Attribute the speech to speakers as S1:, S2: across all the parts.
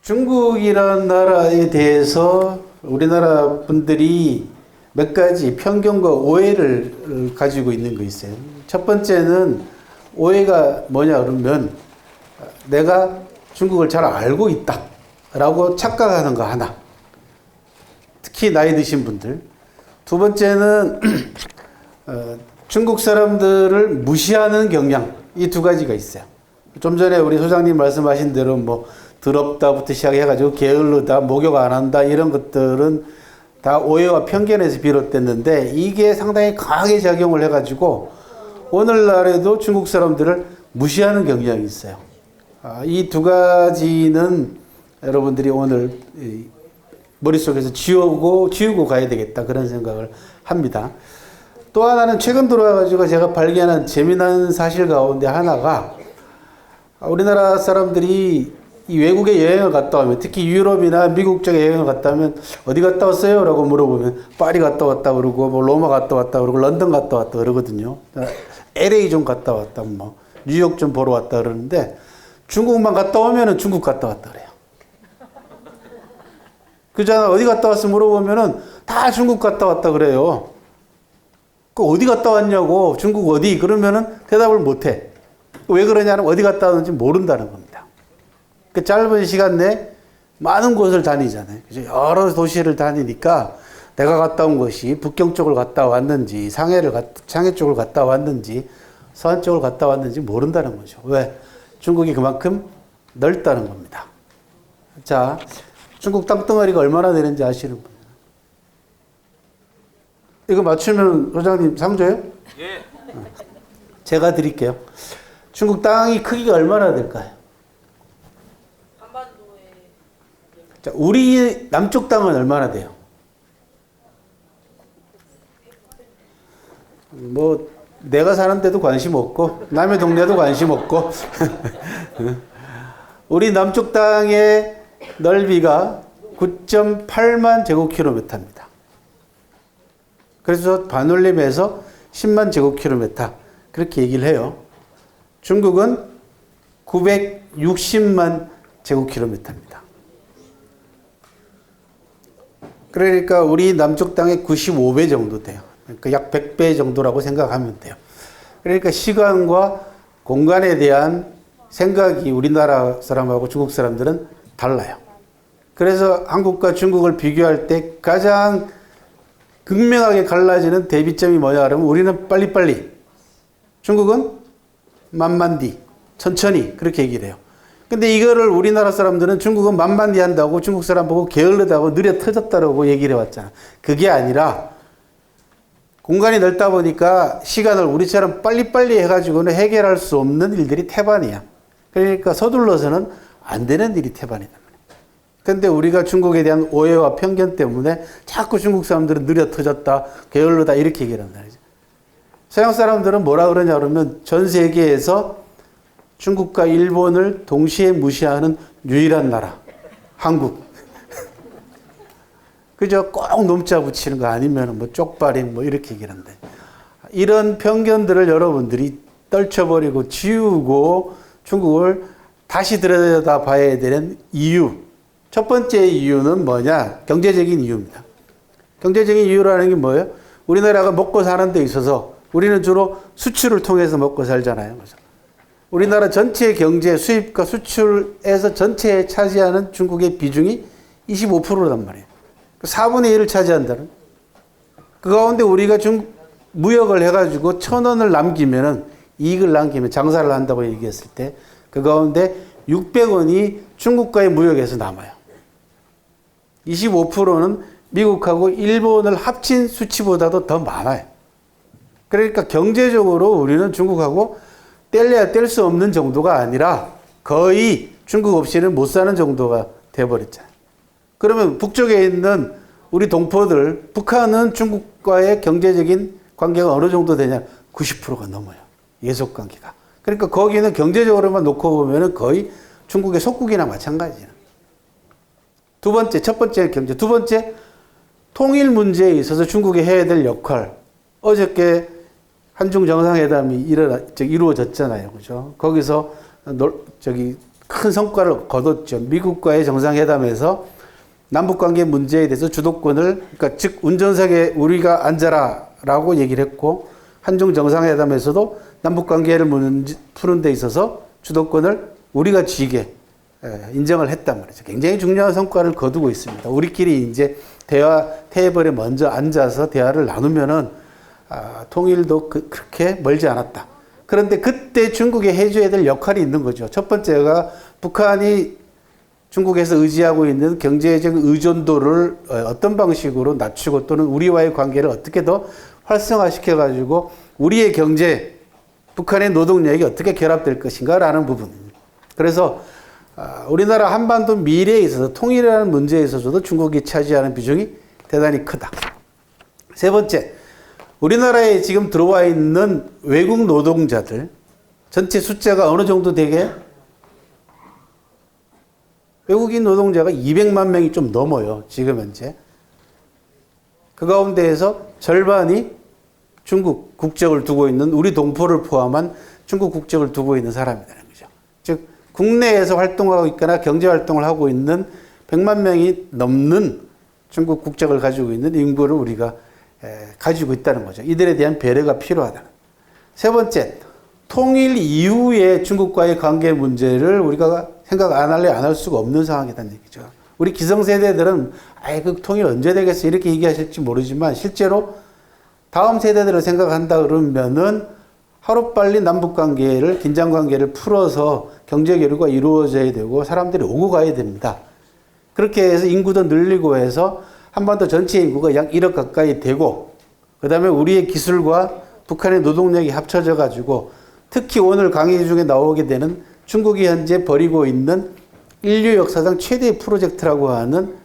S1: 중국이라는 나라에 대해서 우리나라 분들이 몇 가지 편견과 오해를 가지고 있는 거 있어요. 첫 번째는 오해가 뭐냐 그러면 내가 중국을 잘 알고 있다라고 착각하는 거 하나. 특히 나이 드신 분들. 두 번째는 중국 사람들을 무시하는 경향. 이 두 가지가 있어요. 좀 전에 우리 소장님 말씀하신 대로 뭐 더럽다부터 시작해가지고 게을르다, 목욕 안 한다 이런 것들은 다 오해와 편견에서 비롯됐는데 이게 상당히 강하게 작용을 해가지고 오늘날에도 중국 사람들을 무시하는 경향이 있어요. 이 두 가지는 여러분들이 오늘 머릿속에서 지우고 가야 되겠다 그런 생각을 합니다. 또 하나는 최근 들어와가지고 제가 발견한 재미난 사실 가운데 하나가 우리나라 사람들이 이 외국에 여행을 갔다 오면 특히 유럽이나 미국 쪽에 여행을 갔다 오면 어디 갔다 왔어요? 라고 물어보면 파리 갔다 왔다 그러고 뭐 로마 갔다 왔다 그러고 런던 갔다 왔다 그러거든요. LA 좀 갔다 왔다 뭐 뉴욕 좀 보러 왔다 그러는데 중국만 갔다 오면은 중국 갔다 왔다 그래요. 그잖아. 어디 갔다 왔어 물어보면은 다 중국 갔다 왔다 그래요. 그 어디 갔다 왔냐고 중국 어디 그러면은 대답을 못 해. 왜 그러냐면 어디 갔다 왔는지 모른다는 겁니다. 그 짧은 시간 내에 많은 곳을 다니잖아요. 그죠? 여러 도시를 다니니까 내가 갔다 온 것이 북경 쪽을 갔다 왔는지 상해 쪽을 갔다 왔는지 서안 쪽을 갔다 왔는지 모른다는 거죠. 왜? 중국이 그만큼 넓다는 겁니다. 자, 중국 땅덩어리가 얼마나 되는지 아시는 분? 이거 맞추면 소장님 상 줘요? 예. 제가 드릴게요. 중국 땅이 크기가 얼마나 될까요? 자, 우리 남쪽 땅은 얼마나 돼요? 뭐 내가 사는 데도 관심 없고 남의 동네도 관심 없고 우리 남쪽 땅의 넓이가 9.8만 제곱킬로미터입니다. 그래서 반올림에서 10만 제곱킬로미터 그렇게 얘기를 해요. 중국은 960만 제곱킬로미터입니다. 그러니까 우리 남쪽 땅의 95배 정도 돼요. 그러니까 약 100배 정도라고 생각하면 돼요. 그러니까 시간과 공간에 대한 생각이 우리나라 사람하고 중국 사람들은 달라요. 그래서 한국과 중국을 비교할 때 가장 극명하게 갈라지는 대비점이 뭐냐 그러면 우리는 빨리빨리, 중국은 만만디, 천천히 그렇게 얘기를 해요. 근데 이거를 우리나라 사람들은 중국은 만만디 한다고 중국 사람 보고 게을르다고 느려 터졌다고 얘기를 해왔잖아. 그게 아니라 공간이 넓다 보니까 시간을 우리처럼 빨리빨리 해가지고는 해결할 수 없는 일들이 태반이야. 그러니까 서둘러서는 안 되는 일이 태반이다. 근데 우리가 중국에 대한 오해와 편견 때문에 자꾸 중국 사람들은 느려 터졌다, 게을르다 이렇게 얘기를 한다. 서양 사람들은 뭐라 그러냐 그러면 전 세계에서 중국과 일본을 동시에 무시하는 유일한 나라, 한국. 그저 꼭 넘자 붙이는 거 아니면 뭐 쪽발인 뭐 이렇게 얘기를 한대. 이런 편견들을 여러분들이 떨쳐버리고 지우고 중국을 다시 들여다 봐야 되는 이유. 첫 번째 이유는 뭐냐? 경제적인 이유입니다. 경제적인 이유라는 게 뭐예요? 우리나라가 먹고 사는 데 있어서 우리는 주로 수출을 통해서 먹고 살잖아요. 그죠? 우리나라 전체 경제 수입과 수출에서 전체에 차지하는 중국의 비중이 25%란 말이에요. 4분의 1을 차지한다는. 그 가운데 우리가 무역을 해가지고 1,000원을 남기면은 이익을 남기면 장사를 한다고 얘기했을 때 그 가운데 600원이 중국과의 무역에서 남아요. 25%는 미국하고 일본을 합친 수치보다도 더 많아요. 그러니까 경제적으로 우리는 중국하고 뗄래야 뗄 수 없는 정도가 아니라 거의 중국 없이는 못 사는 정도가 돼버렸잖아요. 그러면 북쪽에 있는 우리 동포들, 북한은 중국과의 경제적인 관계가 어느 정도 되냐? 90%가 넘어요. 예속 관계가. 그러니까 거기는 경제적으로만 놓고 보면 거의 중국의 속국이나 마찬가지예요. 첫 번째 경제. 두 번째, 통일 문제에 있어서 중국이 해야 될 역할. 어저께 한중 정상회담이 이루어졌잖아요. 그죠? 거기서 큰 성과를 거뒀죠. 미국과의 정상회담에서 남북관계 문제에 대해서 주도권을, 그러니까 즉 운전석에 우리가 앉아라라고 얘기를 했고, 한중 정상회담에서도 남북관계를 푸는 데 있어서 주도권을 우리가 쥐게 인정을 했단 말이죠. 굉장히 중요한 성과를 거두고 있습니다. 우리끼리 이제 대화 테이블에 먼저 앉아서 대화를 나누면은 통일도 그렇게 멀지 않았다. 그런데 그때 중국이 해줘야 될 역할이 있는 거죠. 첫 번째가 북한이 중국에서 의지하고 있는 경제적 의존도를 어떤 방식으로 낮추고 또는 우리와의 관계를 어떻게 더 활성화시켜가지고 우리의 경제, 북한의 노동력이 어떻게 결합될 것인가라는 부분입니다. 그래서 우리나라 한반도 미래에 있어서 통일이라는 문제에 있어서도 중국이 차지하는 비중이 대단히 크다. 세 번째, 우리나라에 지금 들어와 있는 외국 노동자들 전체 숫자가 어느 정도 되게 외국인 노동자가 200만 명이 좀 넘어요. 지금 현재. 그 가운데에서 절반이 중국 국적을 두고 있는, 우리 동포를 포함한 중국 국적을 두고 있는 사람이라는 거죠. 즉 국내에서 활동하고 있거나 경제 활동을 하고 있는 100만 명이 넘는 중국 국적을 가지고 있는 인구를 우리가 가지고 있다는 거죠. 이들에 대한 배려가 필요하다. 세 번째, 통일 이후에 중국과의 관계 문제를 우리가 생각 안 할래 안 할 수가 없는 상황이라는 얘기죠. 우리 기성세대들은 그 통일 언제 되겠어 이렇게 얘기하실지 모르지만 실제로 다음 세대들을 생각한다 그러면은 하루빨리 남북관계를, 긴장관계를 풀어서 경제 교류가 이루어져야 되고 사람들이 오고 가야 됩니다. 그렇게 해서 인구도 늘리고 해서 한반도 전체 인구가 약 1억 가까이 되고, 그 다음에 우리의 기술과 북한의 노동력이 합쳐져 가지고 특히 오늘 강의 중에 나오게 되는 중국이 현재 벌이고 있는 인류 역사상 최대의 프로젝트라고 하는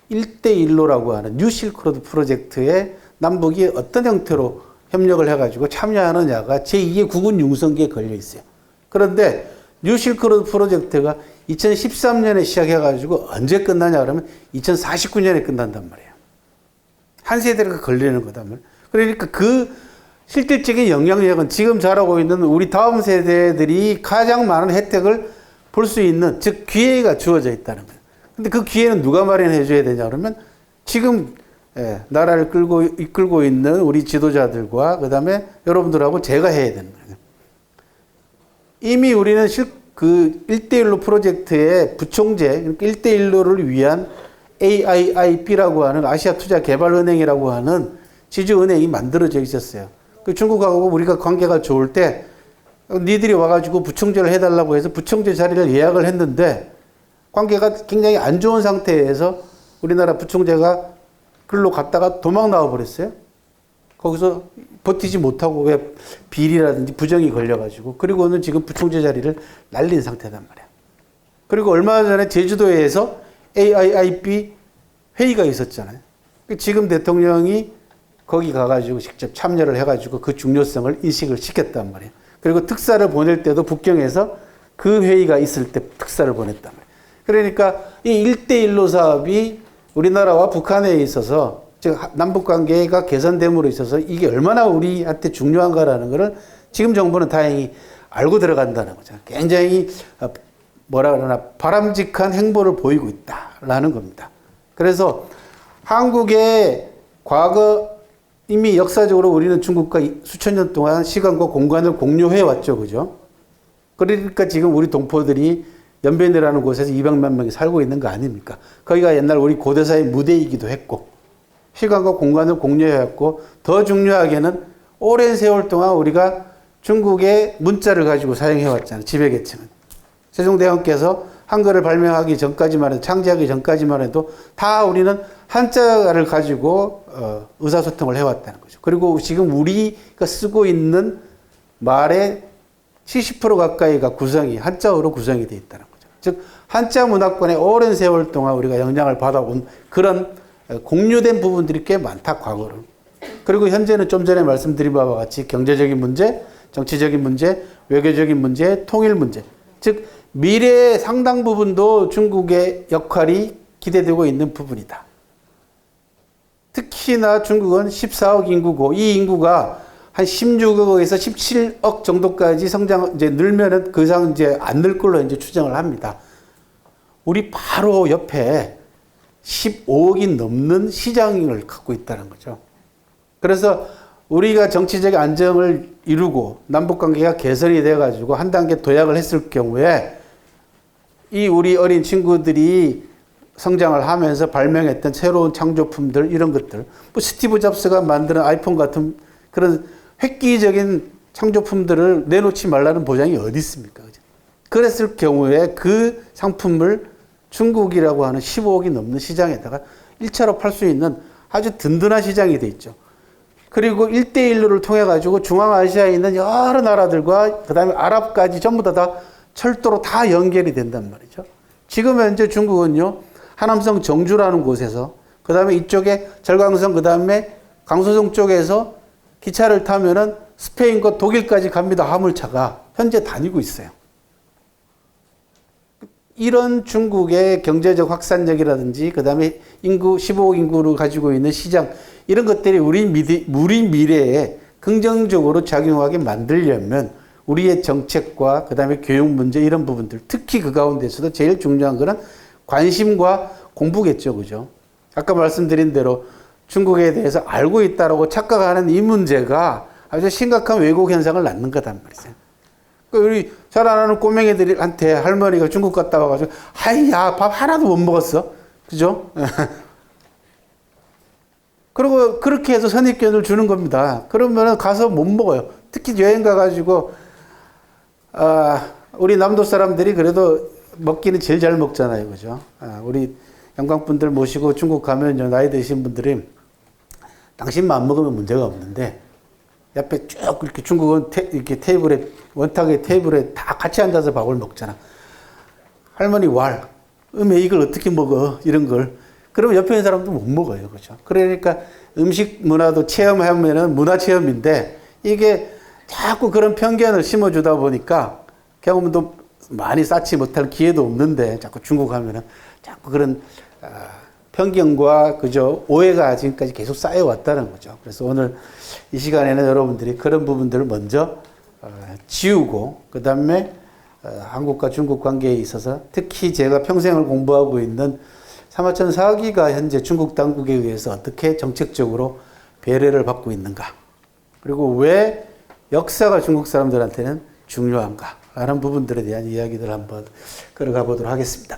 S1: 1대1로라고 하는 뉴실크로드 프로젝트에 남북이 어떤 형태로 협력을 해가지고 참여하느냐가 제2의 국군 융성기에 걸려 있어요. 그런데 뉴실크로드 프로젝트가 2013년에 시작해가지고 언제 끝나냐 그러면 2049년에 끝난단 말이에요. 한 세대가 걸리는 거단 말이에요. 그러니까 그 실질적인 영향력은 지금 자라고 있는 우리 다음 세대들이 가장 많은 혜택을 볼 수 있는, 즉 기회가 주어져 있다는 거예요. 근데 그 기회는 누가 마련해 줘야 되냐 그러면 지금 나라를 이끌고 있는 우리 지도자들과 그다음에 여러분들하고 제가 해야 되는 거예요. 이미 우리는 그 1대1로 프로젝트의 부총재, 1대1로를 위한 AIIB라고 하는 아시아투자개발은행이라고 하는 지주은행이 만들어져 있었어요. 그 중국하고 우리가 관계가 좋을 때 니들이 와가지고 부총재를 해달라고 해서 부총재 자리를 예약을 했는데 관계가 굉장히 안 좋은 상태에서 우리나라 부총재가 글로 갔다가 도망 나와 버렸어요. 거기서 버티지 못하고 왜 비리라든지 부정이 걸려가지고, 그리고는 지금 부총재 자리를 날린 상태단 말이야. 그리고 얼마 전에 제주도에서 AIIB 회의가 있었잖아요. 지금 대통령이 거기 가가지고 직접 참여를 해가지고 그 중요성을 인식을 시켰단 말이에요. 그리고 특사를 보낼 때도 북경에서 그 회의가 있을 때 특사를 보냈단 말이에요. 그러니까 이 1대1로 사업이 우리나라와 북한에 있어서, 즉 남북관계가 개선됨으로 있어서 이게 얼마나 우리한테 중요한가라는 것을 지금 정부는 다행히 알고 들어간다는 거죠. 굉장히 뭐라 그러나 바람직한 행보를 보이고 있다라는 겁니다. 그래서 한국의 과거 이미 역사적으로 우리는 중국과 수천 년 동안 시간과 공간을 공유해 왔죠. 그죠? 그러니까 지금 우리 동포들이 연변이라는 곳에서 200만 명이 살고 있는 거 아닙니까? 거기가 옛날 우리 고대사의 무대이기도 했고, 시간과 공간을 공유해왔고, 더 중요하게는 오랜 세월 동안 우리가 중국의 문자를 가지고 사용해왔잖아요. 지배계층은. 세종대왕께서 한글을 발명하기 전까지만 해도, 창제하기 전까지만 해도 다 우리는 한자를 가지고 의사소통을 해왔다는 거죠. 그리고 지금 우리가 쓰고 있는 말의 70% 가까이가 구성이 한자어로 구성이 되어 있다는 거죠. 즉 한자 문화권에 오랜 세월 동안 우리가 영향을 받아온 그런 공유된 부분들이 꽤 많다, 과거를. 그리고 현재는 좀 전에 말씀드린 바와 같이 경제적인 문제, 정치적인 문제, 외교적인 문제, 통일 문제, 즉 미래의 상당 부분도 중국의 역할이 기대되고 있는 부분이다. 특히나 중국은 14억 인구고 이 인구가 한 16억에서 17억 정도까지 성장 이제 늘면은 그 이상 이제 안 늘 걸로 이제 추정을 합니다. 우리 바로 옆에 15억이 넘는 시장을 갖고 있다는 거죠. 그래서 우리가 정치적 안정을 이루고 남북관계가 개선이 돼가지고 한 단계 도약을 했을 경우에 이 우리 어린 친구들이 성장을 하면서 발명했던 새로운 창조품들 이런 것들 뭐 스티브 잡스가 만드는 아이폰 같은 그런 획기적인 창조품들을 내놓지 말라는 보장이 어디 있습니까? 그랬을 경우에 그 상품을 중국이라고 하는 15억이 넘는 시장에다가 1차로 팔 수 있는 아주 든든한 시장이 돼 있죠. 그리고 1대1로를 통해 가지고 중앙아시아에 있는 여러 나라들과 그다음에 아랍까지 전부 다 철도로 다 연결이 된단 말이죠. 지금 현재 중국은요. 하남성 정주라는 곳에서 그다음에 이쪽에 절강성 그다음에 강소성 쪽에서 기차를 타면은 스페인과 독일까지 갑니다. 화물차가 현재 다니고 있어요. 이런 중국의 경제적 확산력이라든지 그다음에 인구 15억 인구를 가지고 있는 시장 이런 것들이 우리 미래에 긍정적으로 작용하게 만들려면 우리의 정책과 그다음에 교육 문제 이런 부분들 특히 그 가운데서도 제일 중요한 거는 관심과 공부겠죠. 그죠? 아까 말씀드린 대로 중국에 대해서 알고 있다라고 착각하는 이 문제가 아주 심각한 왜곡 현상을 낳는 거단 말이죠. 우리 잘 안 하는 꼬맹이들한테 할머니가 중국 갔다 와가지고 아이야 밥 하나도 못 먹었어. 그죠? 그리고 그렇게 해서 선입견을 주는 겁니다. 그러면 가서 못 먹어요. 특히 여행 가가지고 우리 남도 사람들이 그래도 먹기는 제일 잘 먹잖아요. 그죠? 우리 영광분들 모시고 중국 가면요. 나이 드신 분들이 당신만 안 먹으면 문제가 없는데 옆에 쭉 이렇게 중국은 이렇게 테이블에 원탁의 테이블에 다 같이 앉아서 밥을 먹잖아. 할머니 이걸 어떻게 먹어? 이런 걸. 그러면 옆에 있는 사람도 못 먹어요. 그죠? 그러니까 음식 문화도 체험하면은 문화 체험인데 이게 자꾸 그런 편견을 심어주다 보니까 경험도 많이 쌓지 못할 기회도 없는데 자꾸 중국 하면은 자꾸 그런 편견과 그저 오해가 지금까지 계속 쌓여왔다는 거죠. 그래서 오늘 이 시간에는 여러분들이 그런 부분들을 먼저 지우고 그 다음에 한국과 중국 관계에 있어서 특히 제가 평생을 공부하고 있는 사마천 사기가 현재 중국 당국에 의해서 어떻게 정책적으로 배려를 받고 있는가 그리고 왜 역사가 중국 사람들한테는 중요한가 라는 부분들에 대한 이야기들 한번 걸어가 보도록 하겠습니다.